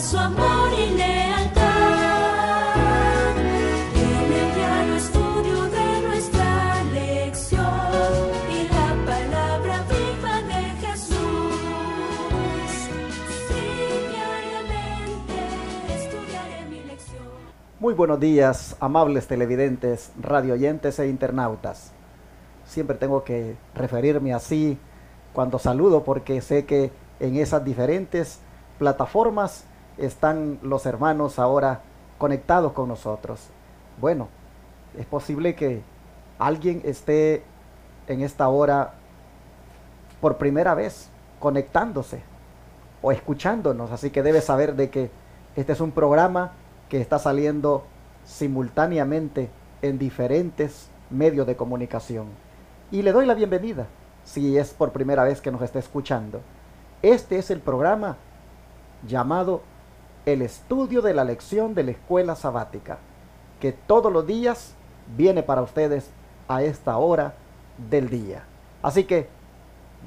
su amor y lealtad. En el diario estudio de nuestra lección y la palabra viva de Jesús. Sí, diariamente estudiaré mi lección. Muy buenos días, amables televidentes, radioyentes e internautas. Siempre tengo que referirme así cuando saludo porque sé que en esas diferentes plataformas están los hermanos ahora conectados con nosotros. Bueno, es posible que alguien esté en esta hora por primera vez conectándose o escuchándonos, así que debe saber de que este es un programa que está saliendo simultáneamente en diferentes medios de comunicación. Y le doy la bienvenida si es por primera vez que nos está escuchando. Este es el programa llamado El Estudio de la Lección de la Escuela Sabática, que todos los días viene para ustedes a esta hora del día. Así que,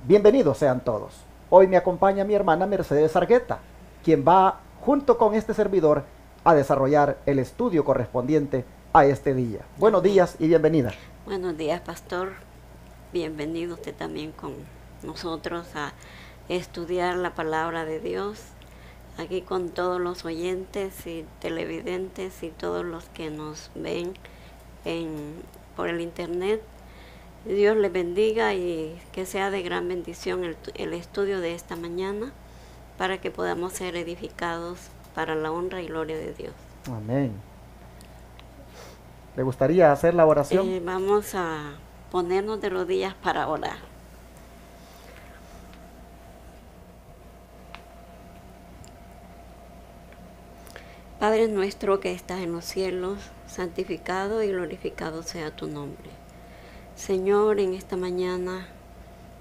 bienvenidos sean todos. Hoy me acompaña mi hermana Mercedes Argueta, quien va junto con este servidor a desarrollar el estudio correspondiente a este día. Buenos días y bienvenida. Buenos días, pastor. Bienvenido usted también con nosotros a estudiar la palabra de Dios, aquí con todos los oyentes y televidentes y todos los que nos ven por el internet. Dios les bendiga y que sea de gran bendición el estudio de esta mañana para que podamos ser edificados para la honra y gloria de Dios. Amén. ¿Le gustaría hacer la oración? Vamos a ponernos de rodillas para orar. Padre nuestro que estás en los cielos, santificado y glorificado sea tu nombre. Señor, en esta mañana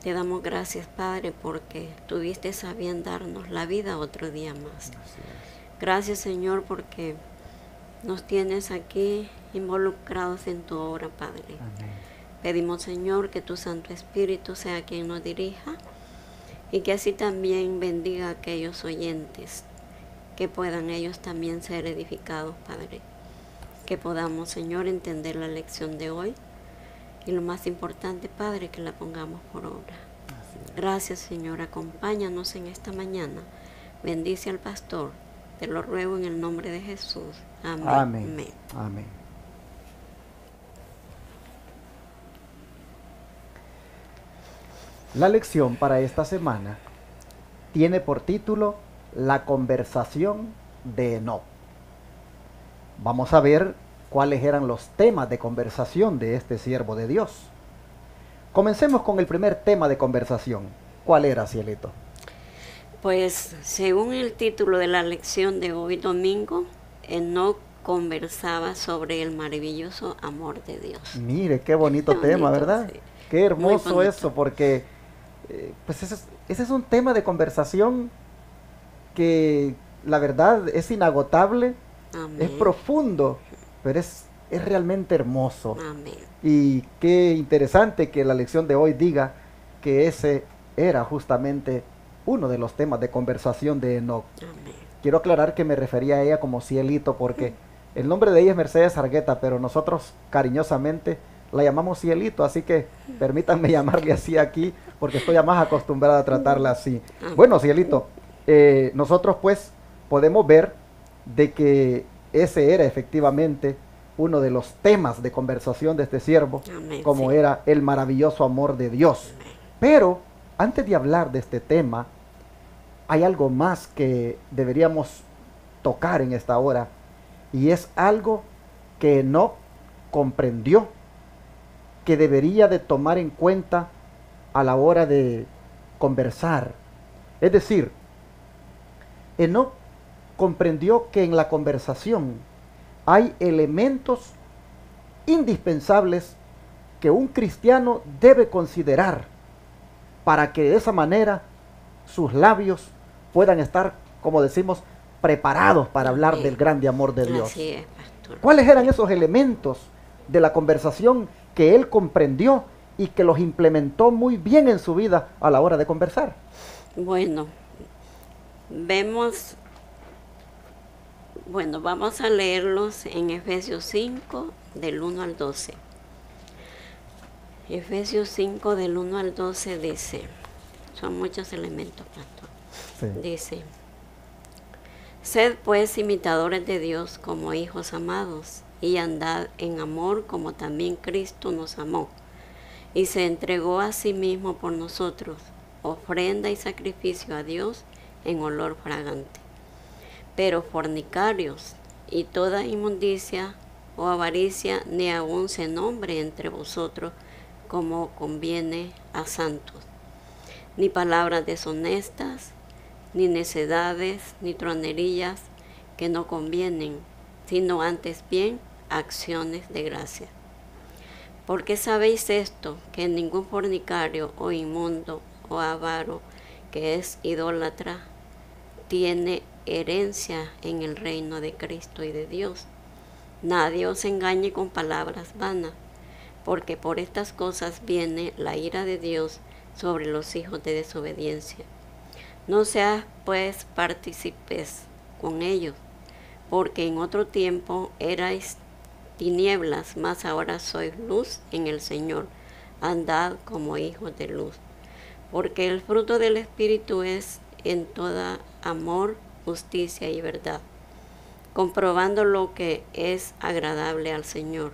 te damos gracias, Padre, porque tuviste a bien darnos la vida otro día más. Gracias, Señor, porque nos tienes aquí involucrados en tu obra, Padre. Amén. Pedimos, Señor, que tu Santo Espíritu sea quien nos dirija y que así también bendiga a aquellos oyentes, que puedan ellos también ser edificados, Padre. Que podamos, Señor, entender la lección de hoy y lo más importante, Padre, que la pongamos por obra. Gracias, Señor. Acompáñanos en esta mañana. Bendice al pastor. Te lo ruego en el nombre de Jesús. Amén. Amén. Amén. Amén. La lección para esta semana tiene por título La conversación de Enoc. Vamos a ver cuáles eran los temas de conversación de este siervo de Dios. Comencemos con el primer tema de conversación. ¿Cuál era, Cielito? Pues según el título de la lección de hoy domingo, Enoc conversaba sobre el maravilloso amor de Dios. Mire, qué bonito Qué tema, bonito, ¿verdad? sí. Qué hermoso Muy bonito. eso, porque pues ese es un tema de conversación que la verdad es inagotable, Amén. es profundo, pero es realmente hermoso. Amén. Y qué interesante que la lección de hoy diga que ese era justamente uno de los temas de conversación de Enoc. Amén. Quiero aclarar que me refería a ella como Cielito porque el nombre de ella es Mercedes Argueta, pero nosotros cariñosamente la llamamos Cielito, así que permítanme llamarle así aquí porque estoy ya más acostumbrada a tratarla así. Bueno, Cielito, nosotros pues podemos ver de que ese era efectivamente uno de los temas de conversación de este siervo, Amén, como sí. era el maravilloso amor de Dios. Pero antes de hablar de este tema, hay algo más que deberíamos tocar en esta hora, y es algo que Enoc comprendió que debería de tomar en cuenta a la hora de conversar. Es decir, Enoc comprendió que en la conversación hay elementos indispensables que un cristiano debe considerar para que de esa manera sus labios puedan estar, como decimos, preparados para hablar del grande amor de Dios. Así es, pastor. ¿Cuáles eran esos elementos de la conversación que él comprendió y que los implementó muy bien en su vida a la hora de conversar? Bueno, vemos Bueno, vamos a leerlos en Efesios 5, del 1 al 12. Efesios 5, del 1 al 12 dice, son muchos elementos, pastor. Sí. Dice, sed pues imitadores de Dios como hijos amados, y andad en amor como también Cristo nos amó, y se entregó a sí mismo por nosotros, ofrenda y sacrificio a Dios en olor fragante. Pero fornicarios y toda inmundicia o avaricia ni aun se nombre entre vosotros como conviene a santos, ni palabras deshonestas, ni necedades, ni tronerías que no convienen, sino antes bien acciones de gracia. Porque sabéis esto, que ningún fornicario o inmundo o avaro que es idólatra tiene herencia en el reino de Cristo y de Dios. Nadie os engañe con palabras vanas, porque por estas cosas viene la ira de Dios sobre los hijos de desobediencia. No seas pues partícipes con ellos, porque en otro tiempo erais tinieblas, mas ahora sois luz en el Señor. Andad como hijos de luz. Porque el fruto del Espíritu es en toda amor, justicia y verdad, comprobando lo que es agradable al Señor.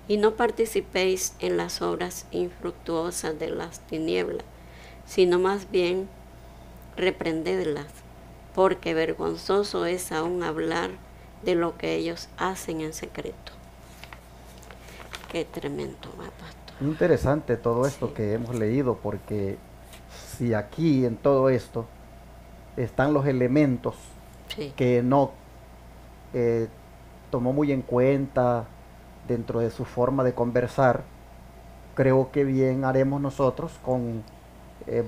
Y no participéis en las obras infructuosas de las tinieblas, sino más bien reprendedlas, porque vergonzoso es aún hablar de lo que ellos hacen en secreto. Qué tremendo, ¿va, pastor? Interesante todo esto Sí. que hemos leído, porque si aquí en todo esto están los elementos Sí, que Enoc tomó muy en cuenta dentro de su forma de conversar, creo que bien haremos nosotros con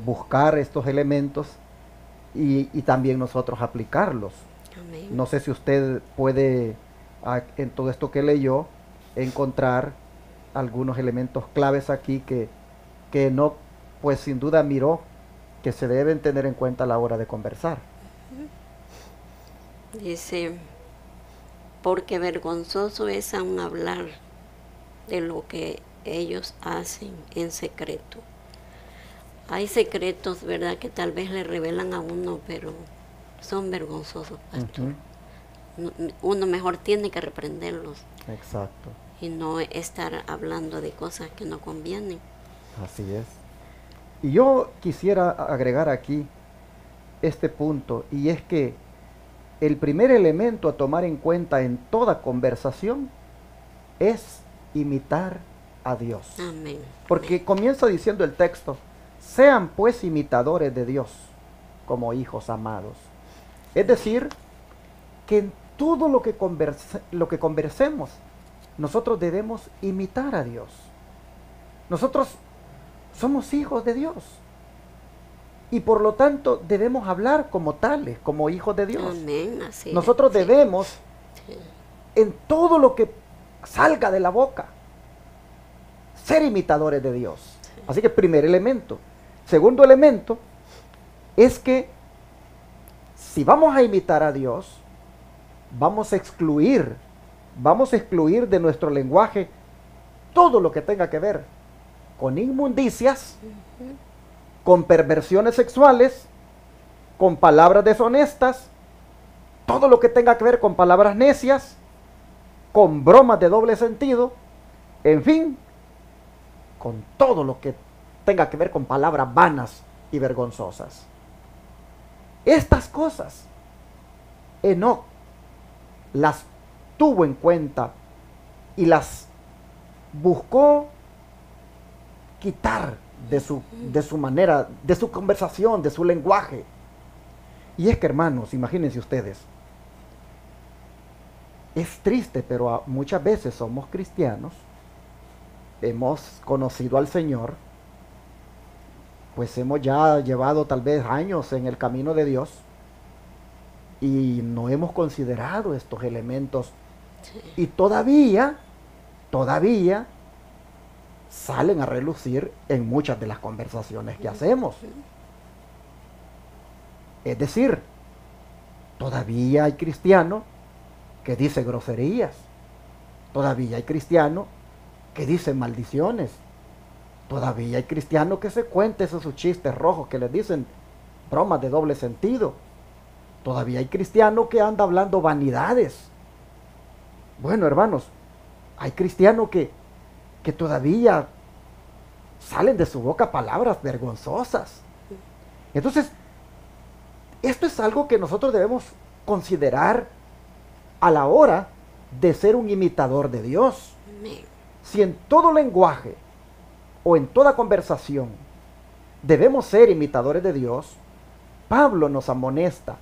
buscar estos elementos y también nosotros aplicarlos. amén. No sé si usted puede, en todo esto que leyó, encontrar algunos elementos claves aquí que no, pues sin duda miró que se deben tener en cuenta a la hora de conversar. Dice, porque vergonzoso es aún hablar de lo que ellos hacen en secreto. Hay secretos, ¿verdad?, que tal vez le revelan a uno, pero son vergonzosos, pastor. Uno mejor tiene que reprenderlos Exacto, y no estar hablando de cosas que no convienen. así es. Y yo quisiera agregar aquí este punto, y es que el primer elemento a tomar en cuenta en toda conversación es imitar a Dios. Amén. Porque comienza diciendo el texto, sean pues imitadores de Dios como hijos amados. Es decir, que en todo lo que conversemos, nosotros debemos imitar a Dios. Nosotros somos hijos de Dios. Y por lo tanto debemos hablar como tales, como hijos de Dios. Amén, así Nosotros es. Sí, debemos, sí. en todo lo que salga de la boca, ser imitadores de Dios. Así que primer elemento. Segundo elemento es que si vamos a imitar a Dios, vamos a excluir de nuestro lenguaje todo lo que tenga que ver con inmundicias, con perversiones sexuales, con palabras deshonestas, todo lo que tenga que ver con palabras necias, con bromas de doble sentido, en fin, con todo lo que tenga que ver con palabras vanas y vergonzosas. Estas cosas Enoc las tuvo en cuenta y las buscó quitar de su manera, de su conversación, de su lenguaje. Y es que, hermanos, imagínense ustedes, es triste, pero muchas veces somos cristianos, hemos conocido al Señor, pues hemos ya llevado tal vez años en el camino de Dios y no hemos considerado estos elementos y todavía salen a relucir en muchas de las conversaciones que hacemos. Es decir, todavía hay cristianos que dice groserías. Todavía hay cristianos que dicen maldiciones. Todavía hay cristianos que se cuentan esos chistes rojos que les dicen bromas de doble sentido. Todavía hay cristianos que andan hablando vanidades. Bueno, hermanos, hay cristianos que todavía salen de su boca palabras vergonzosas. Entonces, esto es algo que nosotros debemos considerar a la hora de ser un imitador de Dios. Si en todo lenguaje o en toda conversación debemos ser imitadores de Dios, Pablo nos amonesta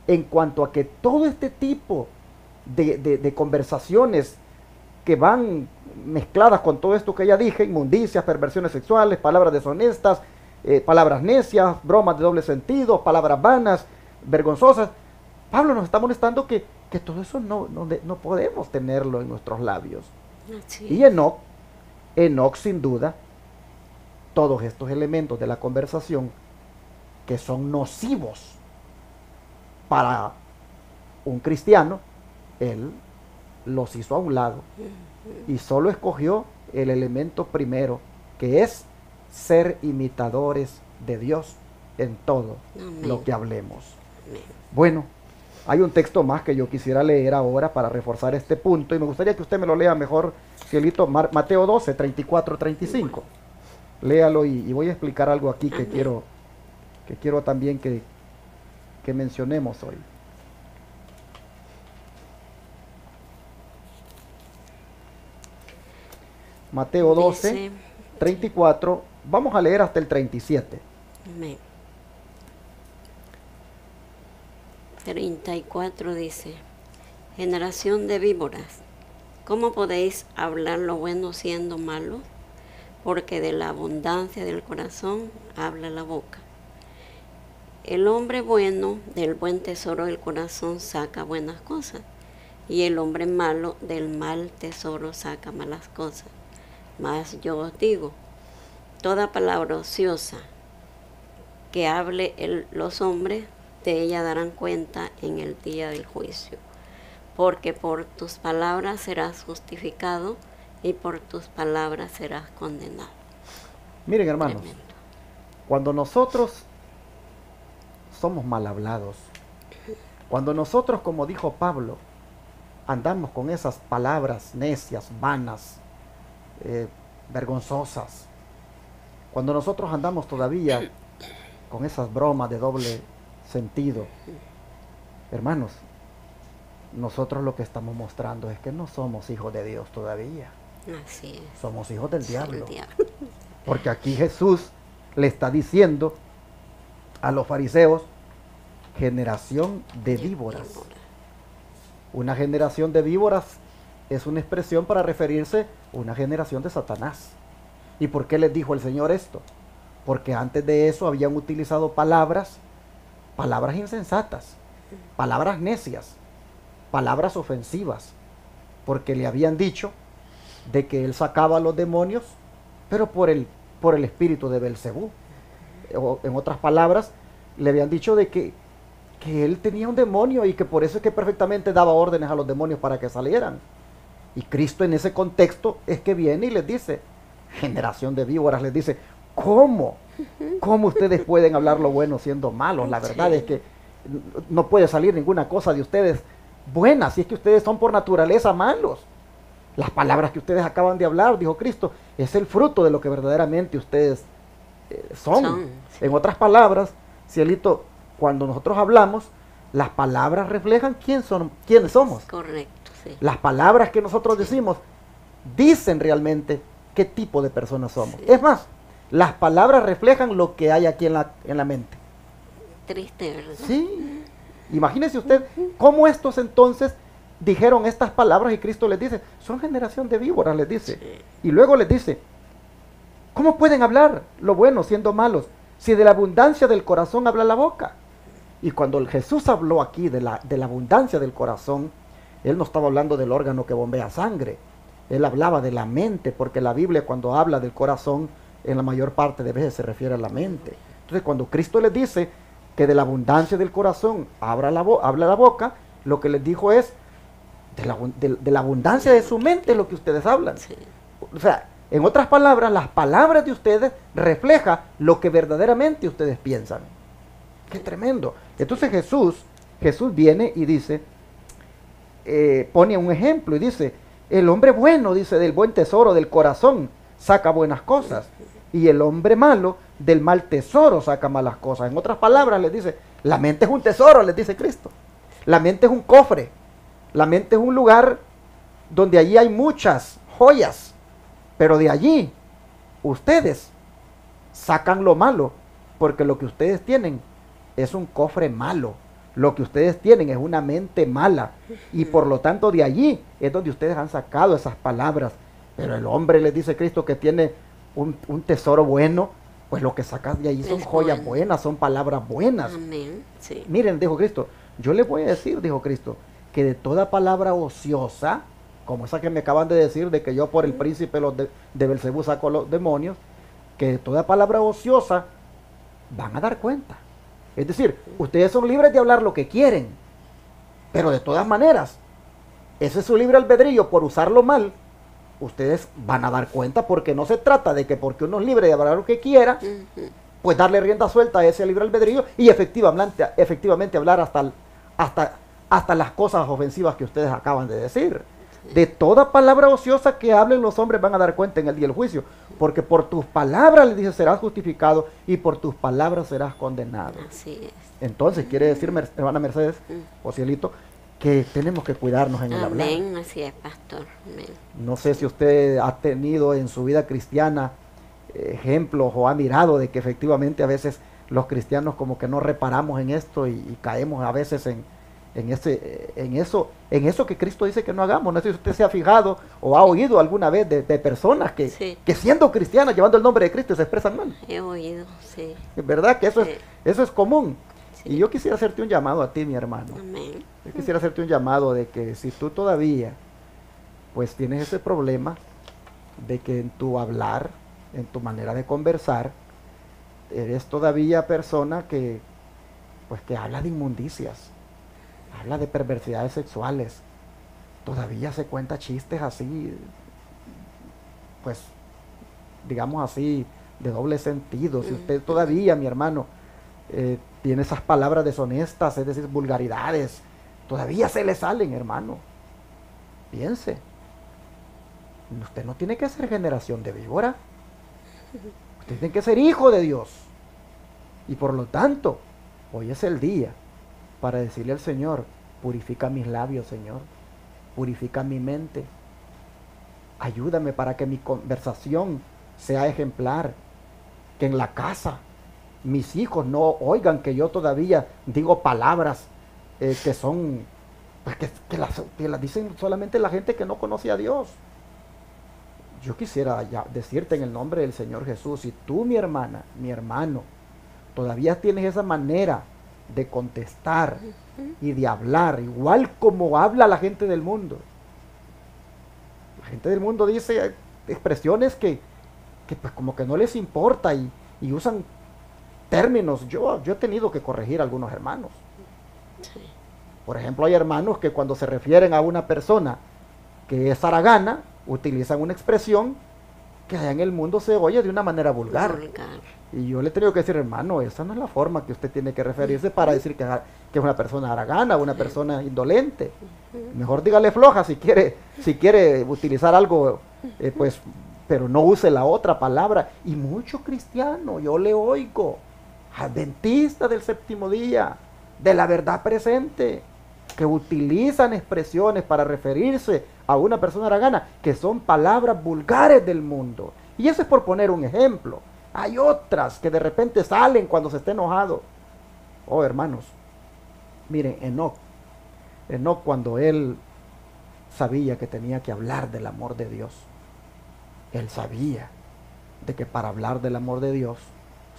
en cuanto a que todo este tipo de conversaciones que van mezcladas con todo esto que ya dije, inmundicias, perversiones sexuales, palabras deshonestas, palabras necias, bromas de doble sentido, palabras vanas, vergonzosas, Pablo nos está amonestando que todo eso no podemos tenerlo en nuestros labios. Y Enoc sin duda, todos estos elementos de la conversación que son nocivos para un cristiano, él los hizo a un lado y solo escogió el elemento primero, que es ser imitadores de Dios en todo lo que hablemos. Bueno, hay un texto más que yo quisiera leer ahora para reforzar este punto, y me gustaría que usted me lo lea mejor, Cielito. Mateo 12, 34, 35. Léalo y voy a explicar algo aquí que quiero también que mencionemos hoy. Mateo 12, dice, 34, vamos a leer hasta el 37. Amén. 34 dice: generación de víboras, ¿cómo podéis hablar lo bueno siendo malos? Porque de la abundancia del corazón habla la boca. El hombre bueno del buen tesoro del corazón saca buenas cosas, y el hombre malo del mal tesoro saca malas cosas. Mas yo os digo, toda palabra ociosa que hable los hombres, de ella darán cuenta en el día del juicio. Porque por tus palabras serás justificado y por tus palabras serás condenado. Miren, hermanos, tremendo. Cuando nosotros somos mal hablados, cuando nosotros, como dijo Pablo, andamos con esas palabras necias, vanas, vergonzosas, cuando nosotros andamos todavía con esas bromas de doble sentido, hermanos, nosotros lo que estamos mostrando es que no somos hijos de Dios todavía. Así es. Somos hijos del diablo. Porque aquí Jesús le está diciendo a los fariseos, generación de víboras. Una generación de víboras es una expresión para referirse a una generación de Satanás. ¿Y por qué les dijo el Señor esto? Porque antes de eso habían utilizado palabras insensatas, palabras necias, palabras ofensivas, porque le habían dicho de que él sacaba a los demonios, pero por el espíritu de Belcebú. O, en otras palabras, le habían dicho de que él tenía un demonio y que por eso es que perfectamente daba órdenes a los demonios para que salieran. Y Cristo en ese contexto es que viene y les dice, generación de víboras, les dice, ¿cómo ustedes pueden hablar lo bueno siendo malos? La verdad es que no puede salir ninguna cosa de ustedes buena, si es que ustedes son por naturaleza malos. Las palabras que ustedes acaban de hablar, dijo Cristo, es el fruto de lo que verdaderamente ustedes son. Sí. En otras palabras, Cielito, cuando nosotros hablamos, las palabras reflejan quiénes somos. Correcto, sí. Las palabras que nosotros decimos dicen realmente qué tipo de personas somos. Sí. Es más, las palabras reflejan lo que hay aquí en la mente. Triste, ¿verdad? Sí. Imagínese usted cómo estos entonces dijeron estas palabras y Cristo les dice, son generación de víboras, les dice. Sí. Y luego les dice, ¿cómo pueden hablar lo bueno siendo malos? Si de la abundancia del corazón habla la boca. Y cuando Jesús habló aquí de la abundancia del corazón, Él no estaba hablando del órgano que bombea sangre. Él hablaba de la mente, porque la Biblia cuando habla del corazón, en la mayor parte de veces se refiere a la mente. Entonces cuando Cristo les dice que de la abundancia del corazón habla la boca, lo que les dijo es, de la abundancia de su mente es lo que ustedes hablan. Sí. O sea, en otras palabras, las palabras de ustedes reflejan lo que verdaderamente ustedes piensan. ¡Qué tremendo! Entonces Jesús viene y dice, pone un ejemplo y dice, el hombre bueno, dice, del buen tesoro del corazón saca buenas cosas, y el hombre malo del mal tesoro saca malas cosas. En otras palabras, les dice, la mente es un tesoro, les dice Cristo. La mente es un cofre. La mente es un lugar donde allí hay muchas joyas, pero de allí ustedes sacan lo malo, porque lo que ustedes tienen es un cofre malo. Lo que ustedes tienen es una mente mala, y por lo tanto de allí es donde ustedes han sacado esas palabras. Pero el hombre, les dice Cristo, que tiene un tesoro bueno, pues lo que sacas de allí son joyas buenas, son palabras buenas. Amén. Sí. Miren, dijo Cristo, yo les voy a decir, dijo Cristo, que de toda palabra ociosa, como esa que me acaban de decir, de que yo por el príncipe de Belcebú saco los demonios, que de toda palabra ociosa van a dar cuenta. Es decir, ustedes son libres de hablar lo que quieren, pero de todas maneras, ese es su libre albedrío. Por usarlo mal, ustedes van a dar cuenta, porque no se trata de que porque uno es libre de hablar lo que quiera, pues darle rienda suelta a ese libre albedrío y efectivamente hablar hasta las cosas ofensivas que ustedes acaban de decir. De toda palabra ociosa que hablen los hombres van a dar cuenta en el día del juicio, porque por tus palabras, le dice, serás justificado, y por tus palabras serás condenado. Así es. Entonces quiere decir, hermana Mercedes o Cielito, que tenemos que cuidarnos en el hablar. Amén, así es, pastor. Amén. No sé si usted ha tenido en su vida cristiana ejemplos o ha mirado de que efectivamente a veces los cristianos como que no reparamos en esto y caemos a veces en eso que Cristo dice que no hagamos. No sé si usted se ha fijado o ha oído alguna vez de personas Sí. que siendo cristianas, llevando el nombre de Cristo, se expresan mal. He oído, sí. Es verdad que Sí. eso es común. Sí. Y yo quisiera hacerte un llamado a ti, mi hermano. Amén. Yo quisiera hacerte un llamado de que si tú todavía pues tienes ese problema de que en tu hablar, en tu manera de conversar, eres todavía persona que pues que habla de inmundicias, habla de perversidades sexuales, todavía se cuenta chistes así, pues digamos así, de doble sentido. Si usted todavía, mi hermano, tiene esas palabras deshonestas, es decir, vulgaridades, todavía se le salen, hermano, piense. Usted no tiene que ser generación de víbora. Usted tiene que ser hijo de Dios. Y por lo tanto, hoy es el día para decirle al Señor, purifica mis labios, Señor. Purifica mi mente. Ayúdame para que mi conversación sea ejemplar. Que en la casa mis hijos no oigan que yo todavía digo palabras que son, pues que las dicen solamente la gente que no conoce a Dios. Yo quisiera ya decirte en el nombre del Señor Jesús, si tú, mi hermana, mi hermano, todavía tienes esa manera de contestar y de hablar, igual como habla la gente del mundo. La gente del mundo dice expresiones que pues como que no les importa y usan términos. Yo he tenido que corregir a algunos hermanos. Sí. Por ejemplo, hay hermanos que cuando se refieren a una persona que es haragana, utilizan una expresión que allá en el mundo se oye de una manera vulgar. Y yo le he tenido que decir, hermano, esa no es la forma que usted tiene que referirse para decir que es una persona haragana, una persona indolente. Mejor dígale floja si quiere utilizar algo, pues, pero no use la otra palabra. Y mucho cristiano, yo le oigo, adventista del séptimo día, de la verdad presente, que utilizan expresiones para referirse a una persona haragana, que son palabras vulgares del mundo. Y eso es por poner un ejemplo. Hay otras que de repente salen cuando se está enojado. Oh, hermanos, miren, Enoc cuando él sabía que tenía que hablar del amor de Dios, él sabía de que para hablar del amor de Dios,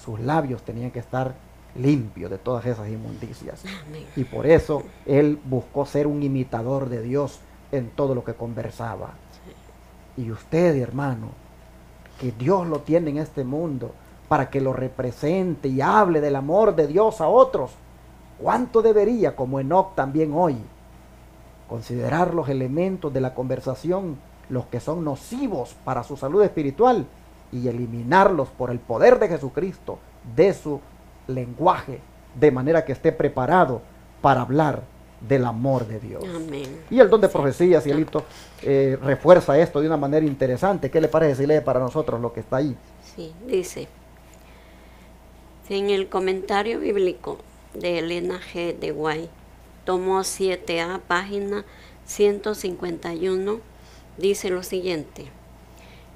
sus labios tenían que estar limpios de todas esas inmundicias. Amén. Y por eso él buscó ser un imitador de Dios en todo lo que conversaba. Sí. Y usted, hermano, que Dios lo tiene en este mundo para que lo represente y hable del amor de Dios a otros, ¿cuánto debería, como Enoc también hoy, considerar los elementos de la conversación, los que son nocivos para su salud espiritual, y eliminarlos por el poder de Jesucristo de su lenguaje, de manera que esté preparado para hablar del amor de Dios. Amén. Y el don de profecía, Cielito, refuerza esto de una manera interesante. ¿Qué le parece si lee para nosotros lo que está ahí? Sí, dice, en el comentario bíblico de Elena G. de Guay, tomo 7A, página 151, dice lo siguiente: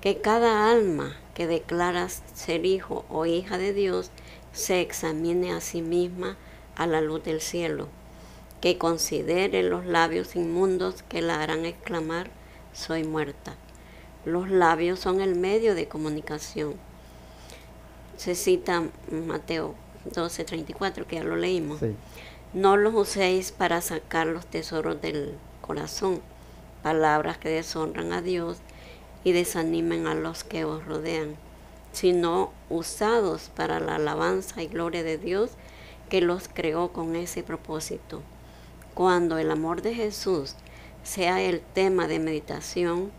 que cada alma que declara ser hijo o hija de Dios se examine a sí misma a la luz del cielo, que considere los labios inmundos que la harán exclamar: soy muerta. Los labios son el medio de comunicación. Se cita Mateo 12:34, que ya lo leímos. Sí. No los uséis para sacar los tesoros del corazón, palabras que deshonran a Dios y desanimen a los que os rodean, sino usados para la alabanza y gloria de Dios, que los creó con ese propósito. Cuando el amor de Jesús sea el tema de meditación,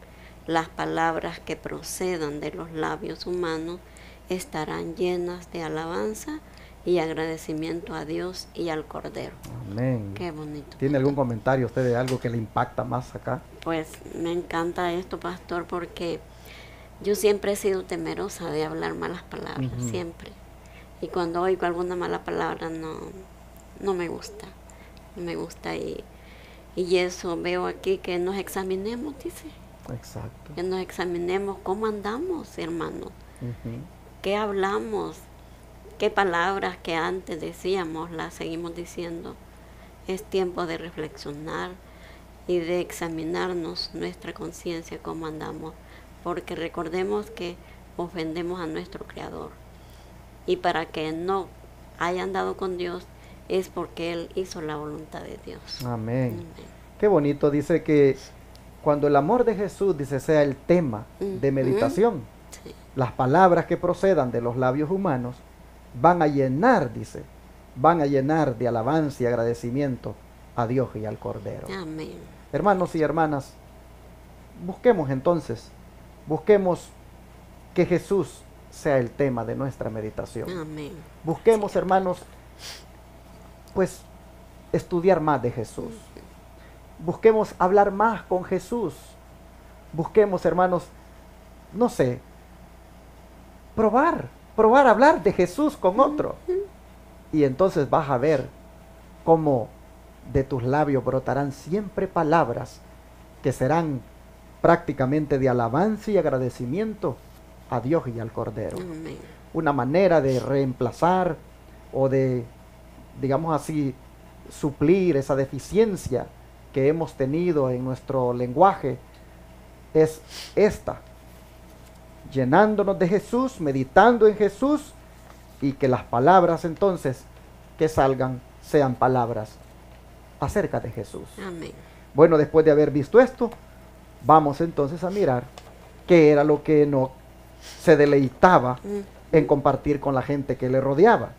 las palabras que procedan de los labios humanos estarán llenas de alabanza y agradecimiento a Dios y al Cordero. Amén. Qué bonito. ¿Tiene algún comentario usted de algo que le impacta más acá? Pues me encanta esto, pastor, porque yo siempre he sido temerosa de hablar malas palabras, siempre. Y cuando oigo alguna mala palabra no me gusta. No me gusta y eso veo aquí, que nos examinemos, dice. Exacto. Que nos examinemos cómo andamos, hermanos. ¿Qué hablamos? ¿Qué palabras que antes decíamos las seguimos diciendo? Es tiempo de reflexionar y de examinarnos nuestra conciencia, cómo andamos, porque recordemos que ofendemos a nuestro Creador, y para que no haya andado con Dios es porque Él hizo la voluntad de Dios. Amén. Amén. Qué bonito, dice que cuando el amor de Jesús, dice, sea el tema de meditación, Sí. las palabras que procedan de los labios humanos van a llenar, dice, van a llenar de alabanza y agradecimiento a Dios y al Cordero. Amén. Hermanos y hermanas, busquemos entonces, busquemos que Jesús sea el tema de nuestra meditación. Amén. Busquemos, hermanos, pues estudiar más de Jesús. Busquemos hablar más con Jesús. Busquemos, hermanos, no sé, probar a hablar de Jesús con otro. Y entonces vas a ver cómo de tus labios brotarán siempre palabras que serán prácticamente de alabanza y agradecimiento a Dios y al Cordero. Amén. Una manera de reemplazar o de, digamos así, suplir esa deficiencia que hemos tenido en nuestro lenguaje es esta: llenándonos de Jesús, meditando en Jesús, y que las palabras entonces que salgan sean palabras acerca de Jesús. Amén. Bueno, después de haber visto esto, vamos entonces a mirar qué era lo que no se deleitaba en compartir con la gente que le rodeaba.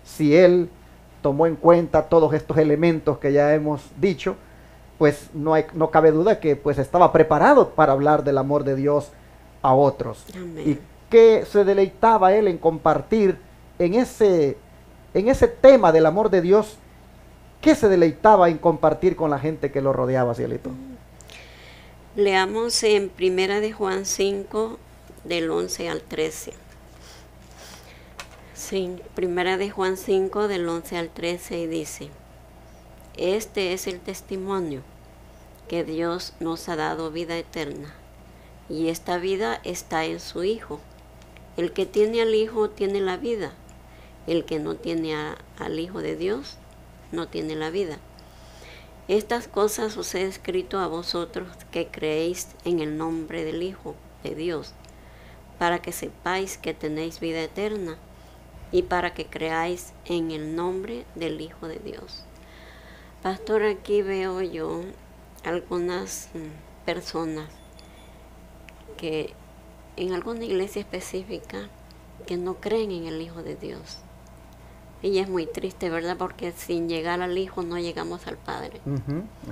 Si él tomó en cuenta todos estos elementos que ya hemos dicho, pues no cabe duda que pues estaba preparado para hablar del amor de Dios a otros. Amén. Y que se deleitaba él en compartir en ese tema del amor de Dios, que se deleitaba en compartir con la gente que lo rodeaba, Cielito. Leamos en 1 de Juan 5, del 11 al 13. Sí, 1 de Juan 5, del 11 al 13, y dice: este es el testimonio, que Dios nos ha dado vida eterna, y esta vida está en su Hijo. El que tiene al Hijo tiene la vida. El que no tiene al Hijo de Dios no tiene la vida. Estas cosas os he escrito a vosotros que creéis en el nombre del Hijo de Dios, para que sepáis que tenéis vida eterna, y para que creáis en el nombre del Hijo de Dios. Pastor, aquí veo yo algunas personas que en alguna iglesia específica que no creen en el Hijo de Dios. Y es muy triste, ¿verdad? Porque sin llegar al Hijo no llegamos al Padre.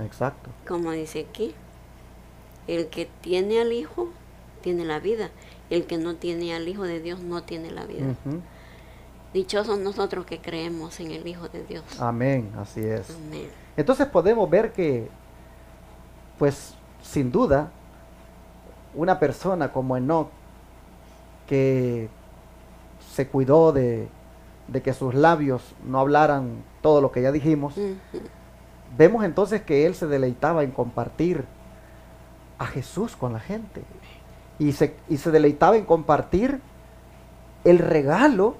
Exacto. Como dice aquí, el que tiene al Hijo tiene la vida. El que no tiene al Hijo de Dios no tiene la vida. Dichosos nosotros que creemos en el Hijo de Dios. Amén, así es. Amén. Entonces podemos ver que, pues, sin duda, una persona como Enoc, que se cuidó de que sus labios no hablaran todo lo que ya dijimos, vemos entonces que él se deleitaba en compartir a Jesús con la gente. Y se deleitaba en compartir el regalo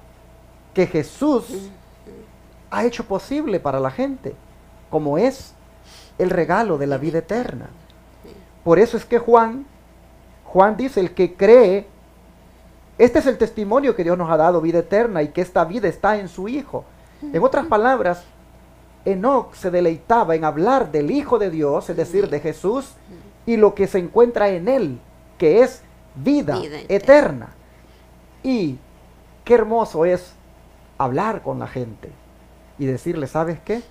que Jesús ha hecho posible para la gente, como es el regalo de la vida eterna. Por eso es que Juan dice, el que cree, este es el testimonio que Dios nos ha dado, vida eterna, y que esta vida está en su Hijo. En otras palabras, Enoc se deleitaba en hablar del Hijo de Dios, es decir, de Jesús, y lo que se encuentra en él, que es vida eterna. Y qué hermoso es hablar con la gente y decirle, ¿sabes qué?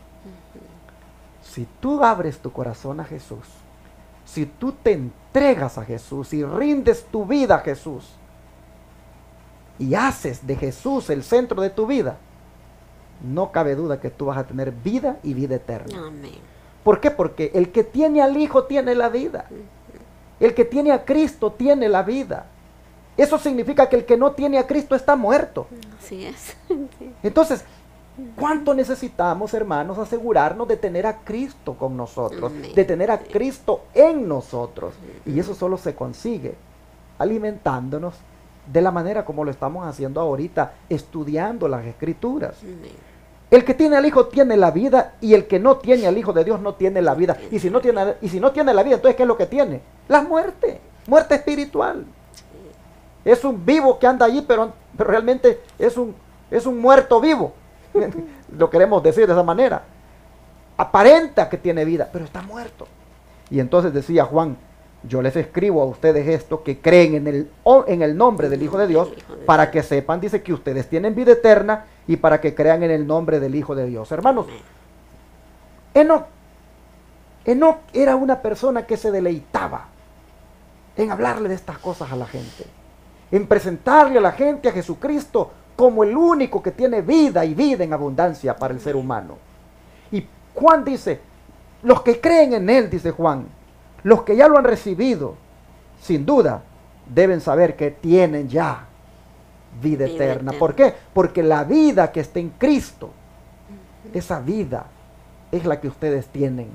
Si tú abres tu corazón a Jesús, si tú te entregas a Jesús y rindes tu vida a Jesús y haces de Jesús el centro de tu vida, no cabe duda que tú vas a tener vida y vida eterna. Amén. ¿Por qué? Porque el que tiene al Hijo tiene la vida. El que tiene a Cristo tiene la vida. Eso significa que el que no tiene a Cristo está muerto. Así es. Entonces, ¿cuánto necesitamos, hermanos, asegurarnos de tener a Cristo con nosotros? De tener a Cristo en nosotros. Y eso solo se consigue alimentándonos de la manera como lo estamos haciendo ahorita, estudiando las Escrituras. El que tiene al Hijo tiene la vida, y el que no tiene al Hijo de Dios no tiene la vida. Y si no tiene la vida, entonces ¿qué es lo que tiene? La muerte espiritual. Es un vivo que anda allí, pero realmente es un muerto vivo. Lo queremos decir de esa manera. Aparenta que tiene vida, pero está muerto. Y entonces decía Juan, yo les escribo a ustedes esto, que creen en el nombre del Hijo de Dios, para que sepan, dice, que ustedes tienen vida eterna, y para que crean en el nombre del Hijo de Dios. Hermanos, Enoc era una persona que se deleitaba en hablarle de estas cosas a la gente, en presentarle a la gente a Jesucristo como el único que tiene vida, y vida en abundancia para el ser humano. Y Juan dice, los que creen en él, dice Juan, los que ya lo han recibido, sin duda, deben saber que tienen ya vida eterna. ¿Por qué? Porque la vida que está en Cristo, esa vida es la que ustedes tienen.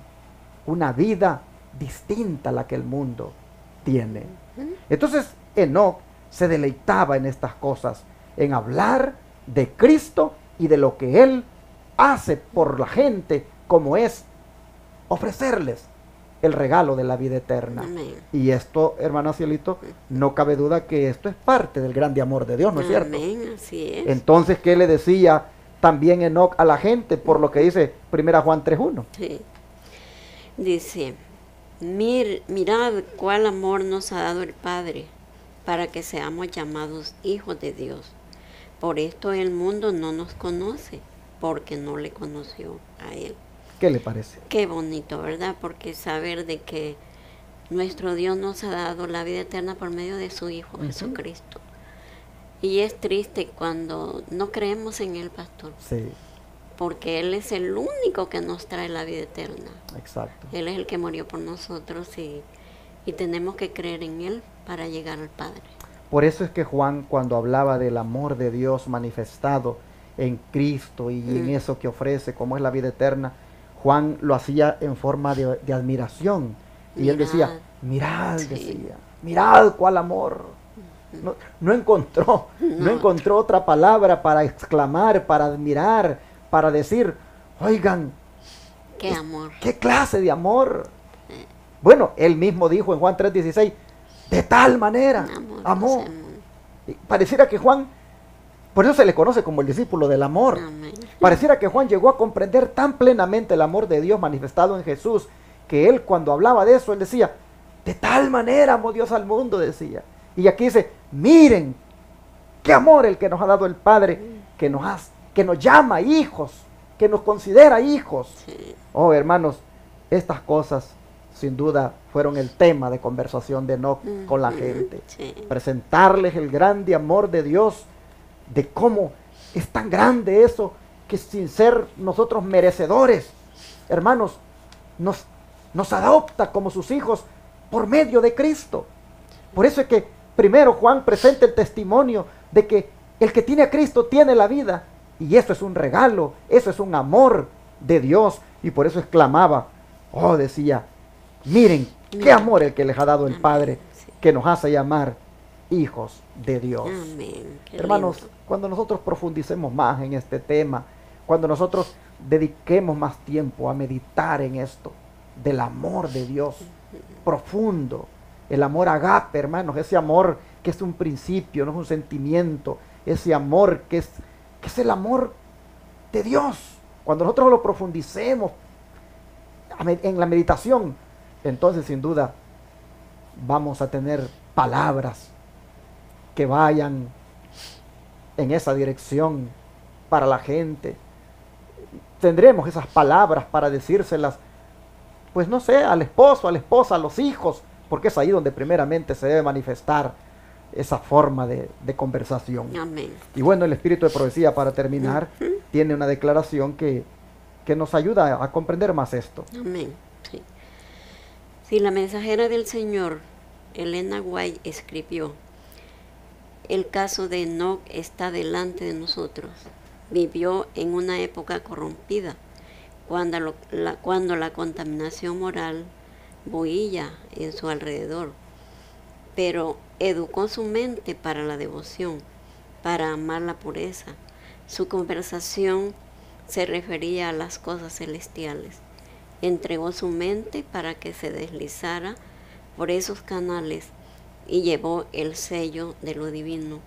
Una vida distinta a la que el mundo tiene. Entonces, Enoc se deleitaba en estas cosas, en hablar de Cristo y de lo que Él hace por la gente, como es ofrecerles el regalo de la vida eterna. Amén. Y esto, hermana Cielito, no cabe duda que esto es parte del grande amor de Dios, ¿no es cierto? Amén, así es. Entonces, ¿qué le decía también Enoc a la gente? Por lo que dice 1 Juan 3:1. Sí. Dice, mirad cuál amor nos ha dado el Padre, para que seamos llamados hijos de Dios. Por esto el mundo no nos conoce, porque no le conoció a Él. ¿Qué le parece? Qué bonito, ¿verdad? Porque saber de que nuestro Dios nos ha dado la vida eterna por medio de su Hijo Jesucristo. Y es triste cuando no creemos en Él, pastor. Sí, Porque Él es el único que nos trae la vida eterna. exacto. Él es el que murió por nosotros y tenemos que creer en Él para llegar al Padre. Por eso es que Juan, cuando hablaba del amor de Dios manifestado en Cristo y en eso que ofrece, como es la vida eterna, Juan lo hacía en forma de admiración. Y él decía, mirad, decía, mirad cuál amor. No encontró otra palabra para exclamar, para admirar, para decir, oigan, ¡Qué amor! ¿qué clase de amor? Bueno, él mismo dijo en Juan 3:16, de tal manera amó. Y pareciera que Juan, por eso se le conoce como el discípulo del amor. Amén. Pareciera que Juan llegó a comprender tan plenamente el amor de Dios manifestado en Jesús, que él, cuando hablaba de eso, él decía, de tal manera amó Dios al mundo, decía. Y aquí dice, miren qué amor el que nos ha dado el Padre, que nos ha que nos llama hijos, que nos considera hijos. Sí. Oh, hermanos, estas cosas sin duda fueron el tema de conversación de Enoc con la gente. Sí. Presentarles el grande amor de Dios, de cómo es tan grande eso, que sin ser nosotros merecedores, hermanos, nos adopta como sus hijos por medio de Cristo. Por eso es que primero Juan presenta el testimonio de que el que tiene a Cristo tiene la vida, y eso es un regalo, eso es un amor de Dios, y por eso exclamaba, oh, decía, miren, qué amor el que les ha dado el Padre, que nos hace llamar hijos de Dios. Amén. Qué Hermanos, lindo. cuando nosotros profundicemos más en este tema, cuando nosotros dediquemos más tiempo a meditar en esto, del amor de Dios profundo, el amor agape, hermanos, ese amor que es un principio, no es un sentimiento, ese amor que es el amor de Dios. Cuando nosotros lo profundicemos en la meditación, entonces sin duda vamos a tener palabras que vayan en esa dirección para la gente. Tendremos esas palabras para decírselas, pues no sé, al esposo, a la esposa, a los hijos, porque es ahí donde primeramente se debe manifestar esa forma de conversación. Amén. Y bueno, el espíritu de profecía, para terminar, tiene una declaración que nos ayuda a comprender más esto. Amén. Sí. Si la mensajera del Señor, Elena White, escribió, el caso de Enoc está delante de nosotros. Vivió en una época corrompida, cuando la contaminación moral bohía en su alrededor, pero educó su mente para la devoción, para amar la pureza. Su conversación se refería a las cosas celestiales. Entregó su mente para que se deslizara por esos canales y llevó el sello de lo divino.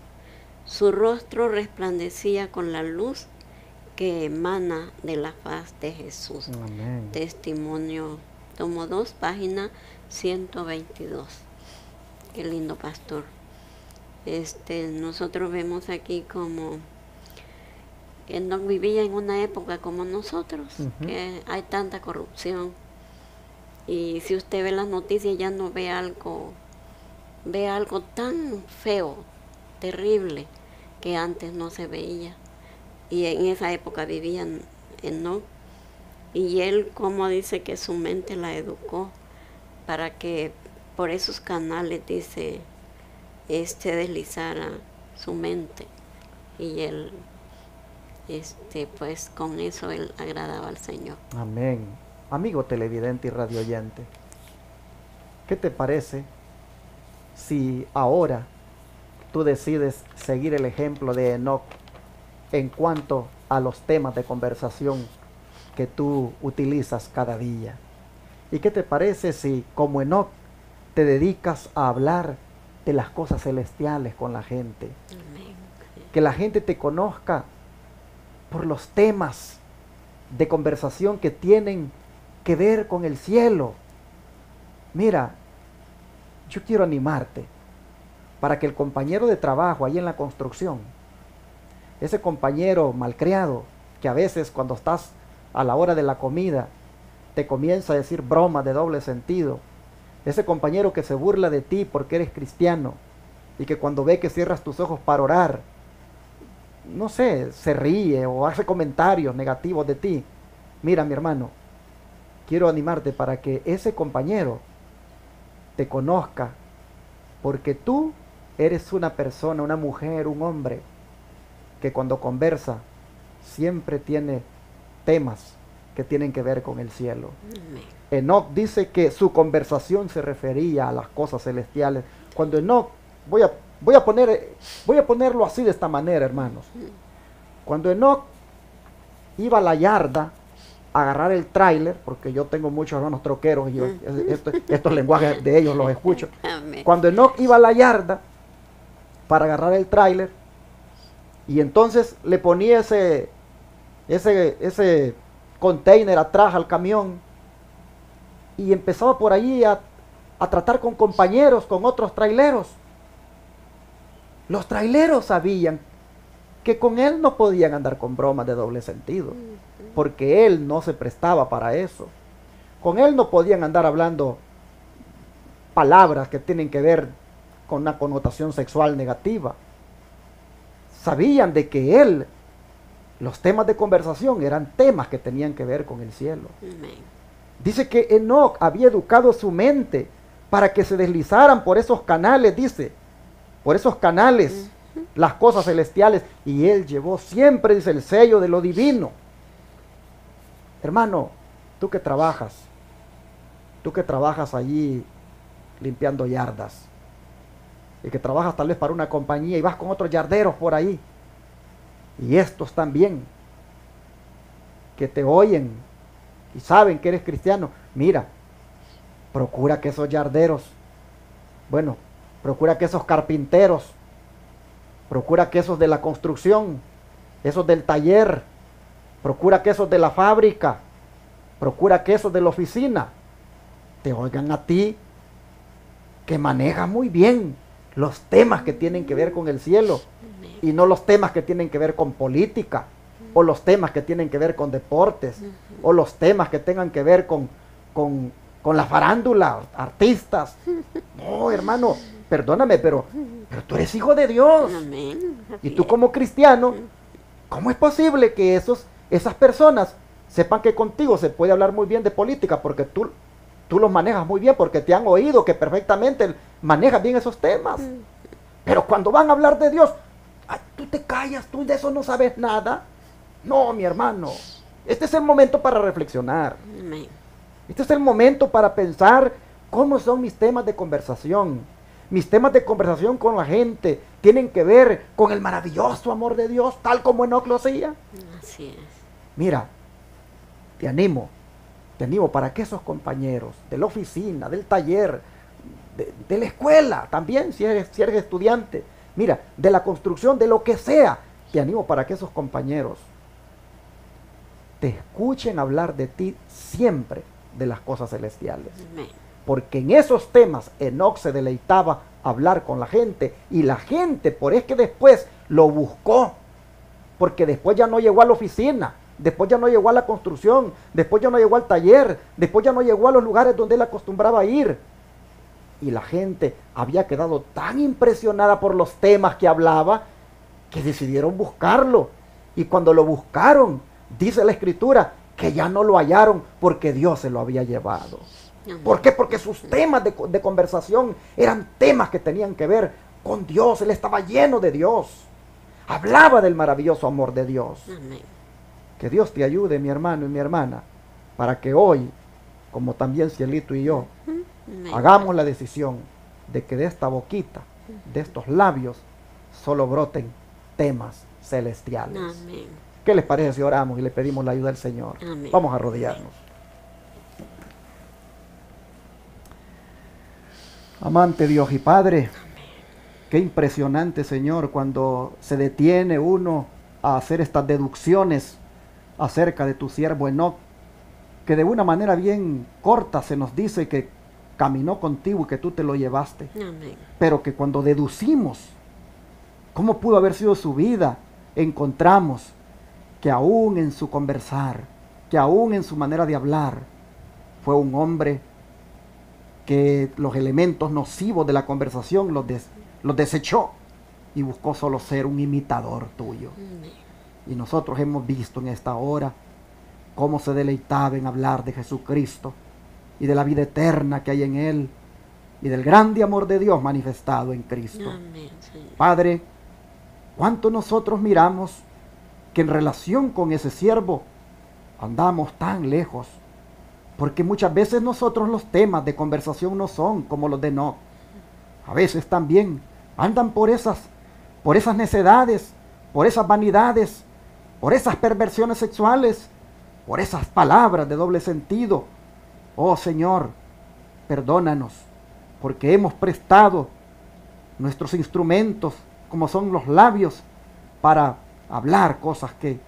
Su rostro resplandecía con la luz que emana de la faz de Jesús. Amén. Testimonio, tomo 2, página 122. Qué lindo, pastor. Nosotros vemos aquí como Enoc vivía en una época como nosotros, que hay tanta corrupción. Y si usted ve las noticias ya no ve algo tan feo, terrible, que antes no se veía. Y en esa época vivían Enoc. Y él, como dice, que su mente la educó para que por esos canales, dice, deslizara su mente. Y él, pues con eso él agradaba al Señor. Amén. Amigo televidente y radio oyente, ¿qué te parece si ahora tú decides seguir el ejemplo de Enoc en cuanto a los temas de conversación que tú utilizas cada día? ¿Y qué te parece si, como Enoc, te dedicas a hablar de las cosas celestiales con la gente? Amén. Que la gente te conozca por los temas de conversación que tienen que ver con el cielo. Mira, yo quiero animarte para que el compañero de trabajo ahí en la construcción, ese compañero malcriado que a veces cuando estás a la hora de la comida te comienza a decir bromas de doble sentido, ese compañero que se burla de ti porque eres cristiano y que cuando ve que cierras tus ojos para orar, no sé, se ríe o hace comentarios negativos de ti. Mira, mi hermano, quiero animarte para que ese compañero te conozca, porque tú eres una persona, una mujer, un hombre, que cuando conversa siempre tiene temas que tienen que ver con el cielo. Amén. Enoc dice que su conversación se refería a las cosas celestiales. Cuando Enoc, voy a ponerlo así de esta manera, hermanos. Cuando Enoc iba a la yarda a agarrar el tráiler, porque yo tengo muchos hermanos troqueros y yo estos lenguajes de ellos los escucho. Amén. Cuando Enoc iba a la yarda para agarrar el tráiler, y entonces le ponía ese container atrás al camión, y empezaba por ahí a tratar con compañeros, con otros traileros. Los traileros sabían que con él no podían andar con bromas de doble sentido, porque él no se prestaba para eso. Con él no podían andar hablando palabras que tienen que ver con una connotación sexual negativa. Sabían de que él, los temas de conversación eran temas que tenían que ver con el cielo. Amén. Dice que Enoc había educado su mente para que se deslizaran por esos canales, dice, por esos canales, las cosas celestiales, y él llevó siempre, dice, el sello de lo divino. Hermano, tú que trabajas allí limpiando yardas, y que trabajas tal vez para una compañía y vas con otros yarderos por ahí, y estos también, que te oyen y saben que eres cristiano, mira, procura que esos yarderos, procura que esos carpinteros, procura que esos de la construcción, esos del taller, procura que esos de la fábrica, procura que esos de la oficina te oigan a ti, que manejas muy bien los temas que tienen que ver con el cielo y no los temas que tienen que ver con política, o los temas que tienen que ver con deportes, o los temas que tengan que ver con la farándula, artistas. No, hermano, perdóname, pero tú eres hijo de Dios. Amén. Y tú como cristiano, ¿cómo es posible que esas personas sepan que contigo se puede hablar muy bien de política? Porque tú los manejas muy bien, porque te han oído que perfectamente manejas bien esos temas. Pero cuando van a hablar de Dios, ay, tú te callas, tú de eso no sabes nada. No, mi hermano, este es el momento para reflexionar. Amén. Este es el momento para pensar cómo son mis temas de conversación. Mis temas de conversación con la gente tienen que ver con el maravilloso amor de Dios, tal como Enoc lo hacía. Así es. Mira, te animo para que esos compañeros de la oficina, del taller, de la escuela, también si eres estudiante, mira, de la construcción, de lo que sea, te animo para que esos compañeros te escuchen hablar de ti siempre de las cosas celestiales. Amén. Porque en esos temas Enoc se deleitaba hablar con la gente, y la gente, por es que después lo buscó, porque después ya no llegó a la oficina, después ya no llegó a la construcción, después ya no llegó al taller, después ya no llegó a los lugares donde él acostumbraba a ir. Y la gente había quedado tan impresionada por los temas que hablaba, que decidieron buscarlo. Y cuando lo buscaron, dice la Escritura, que ya no lo hallaron porque Dios se lo había llevado. ¿Por qué? Porque sus temas de conversación eran temas que tenían que ver con Dios. Él estaba lleno de Dios. Hablaba del maravilloso amor de Dios. Amén. Que Dios te ayude, mi hermano y mi hermana, para que hoy, como también Cielito y yo, Amén. hagamos la decisión de que de esta boquita, de estos labios, solo broten temas celestiales. Amén. ¿Qué les parece si oramos y le pedimos la ayuda del Señor? Amén. Vamos a arrodillarnos. Amante Dios y Padre, qué impresionante, Señor, cuando se detiene uno a hacer estas deducciones acerca de tu siervo Enoc, que de una manera bien corta se nos dice que caminó contigo y que tú te lo llevaste. Amén. Pero que cuando deducimos cómo pudo haber sido su vida, encontramos que aún en su conversar, que aún en su manera de hablar, fue un hombre que los elementos nocivos de la conversación los desechó y buscó solo ser un imitador tuyo. Amén. Y nosotros hemos visto en esta hora cómo se deleitaba en hablar de Jesucristo y de la vida eterna que hay en Él y del grande amor de Dios manifestado en Cristo. Amén, Señor. Padre, cuánto nosotros miramos que en relación con ese siervo andamos tan lejos, porque muchas veces nosotros los temas de conversación no son como los de Enoc. A veces también andan por esas necedades, por esas vanidades, por esas perversiones sexuales, por esas palabras de doble sentido. Oh Señor, perdónanos, porque hemos prestado nuestros instrumentos, como son los labios, para hablar cosas que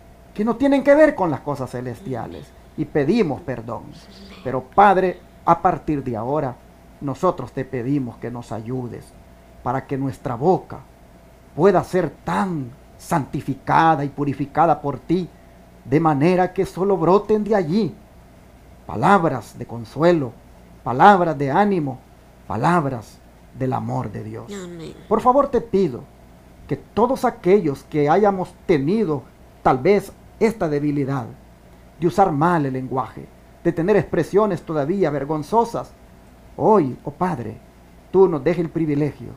no tienen que ver con las cosas celestiales, y pedimos perdón. Pero Padre, a partir de ahora, nosotros te pedimos que nos ayudes para que nuestra boca pueda ser tan santificada y purificada por ti, de manera que solo broten de allí palabras de consuelo, palabras de ánimo, palabras del amor de Dios. Amén. Por favor te pido que todos aquellos que hayamos tenido tal vez esta debilidad de usar mal el lenguaje, de tener expresiones todavía vergonzosas, hoy, oh Padre, tú nos dejes el privilegio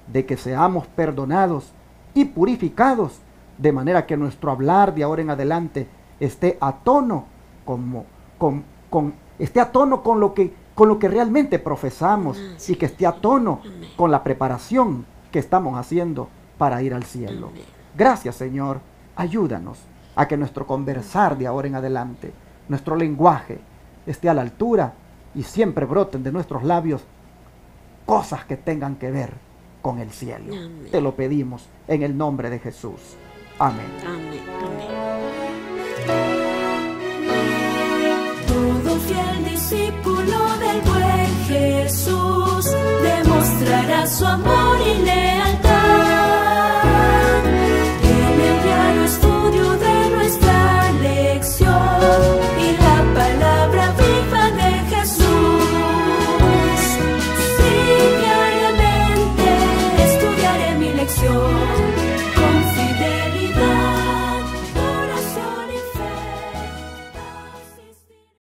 de que seamos perdonados y purificados, de manera que nuestro hablar de ahora en adelante esté a tono esté a tono con lo que realmente profesamos, y que esté a tono con la preparación que estamos haciendo para ir al cielo. Amén. Gracias, Señor. Ayúdanos a que nuestro conversar de ahora en adelante, nuestro lenguaje, esté a la altura y siempre broten de nuestros labios cosas que tengan que ver con el cielo. Amén. Te lo pedimos en el nombre de Jesús. Amén. Amén. Amén. Todo fiel discípulo del buen Jesús demostrará su amor